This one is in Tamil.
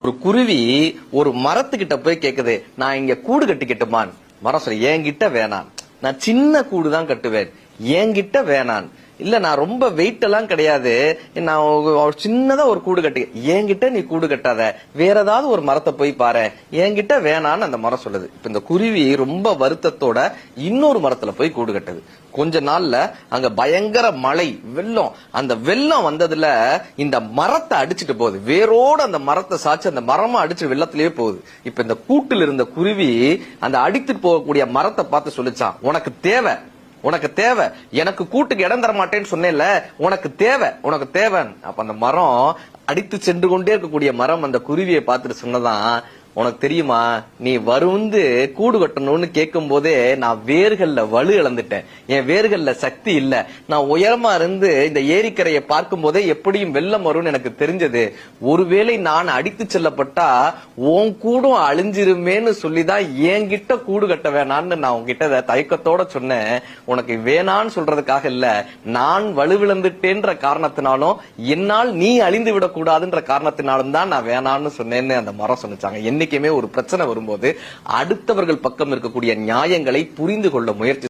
ஒரு குருவி ஒரு மரத்துக்கிட்ட போய் கேக்குது, நான் இங்க கூடு கட்டிக்கிட்டுமான். மரம் சொல்லி, என்கிட்ட வேணான், நான் சின்ன கூடு தான் கட்டுவேன், என்கிட்ட வேணான். இல்ல நான் ரொம்ப வெயிட் எல்லாம் கிடையாது, நான் சின்னதா ஒரு கூடு கட்டி, என்கிட்ட நீ கூடு கட்டாத, வேற ஏதாவது ஒரு மரத்தை போய் பாரு, என்கிட்ட வேணான்னு அந்த மரம் சொல்லுது. இப்ப இந்த குருவி ரொம்ப வருத்தத்தோட இன்னொரு மரத்துல போய் கூடு கட்டுது. கொஞ்ச நாள்ல அங்க பயங்கர மழை, வெள்ளம். அந்த வெள்ளம் வந்ததுல இந்த மரத்தை அடிச்சுட்டு போகுது, வேரோட அந்த மரத்தை சாச்சு அந்த மரமா அடிச்சு வெள்ளத்திலேயே போகுது. இப்ப இந்த கூட்டில் இருந்த குருவி அந்த அடித்துட்டு போகக்கூடிய மரத்தை பார்த்து சொல்லிச்சான், உனக்கு தேவை, உனக்கு தேவை, எனக்கு கூட்டுக்கு இடம் தர மாட்டேன்னு சொன்னேன்ல, உனக்கு தேவை, உனக்கு தேவை. அப்ப அந்த மரம், அடித்து சென்று கொண்டே இருக்கக்கூடிய மரம் அந்த குருவியை பார்த்துட்டு சொன்னதான், உனக்கு தெரியுமா, நீ வந்து கூடு கட்டணும்னு கேட்கும் போதே நான் வேர்கள்ல வலு இழந்துட்டேன், என் வேர்கள்ல சக்தி இல்ல, நான் உயரமா இருந்து இந்த ஏரிக்கரையை பார்க்கும் போதே எப்படியும் வெள்ளம் வரும்னு எனக்கு தெரிஞ்சது, ஒருவேளை நான் அடித்து செல்லப்பட்டா உன் கூடும் அழிஞ்சிருமேன்னு சொல்லிதான் என்கிட்ட கூடு கட்ட வேணான்னு நான் உன்கிட்ட தயக்கத்தோட சொன்னேன். உனக்கு வேணான்னு சொல்றதுக்காக இல்ல, நான் வலுவிழந்துட்டேன்ற காரணத்தினாலும் என்னால் நீ அழிந்து விடக்கூடாதுன்ற காரணத்தினாலும் தான் நான் வேணான்னு சொன்னேன்னு அந்த மரம் சொன்னாங்க. என்னைக்குமே ஒரு பிரச்சனை வரும்போது அடுத்தவர்கள் பக்கம் இருக்கக்கூடிய நியாயங்களை புரிந்து கொள்ள முயற்சி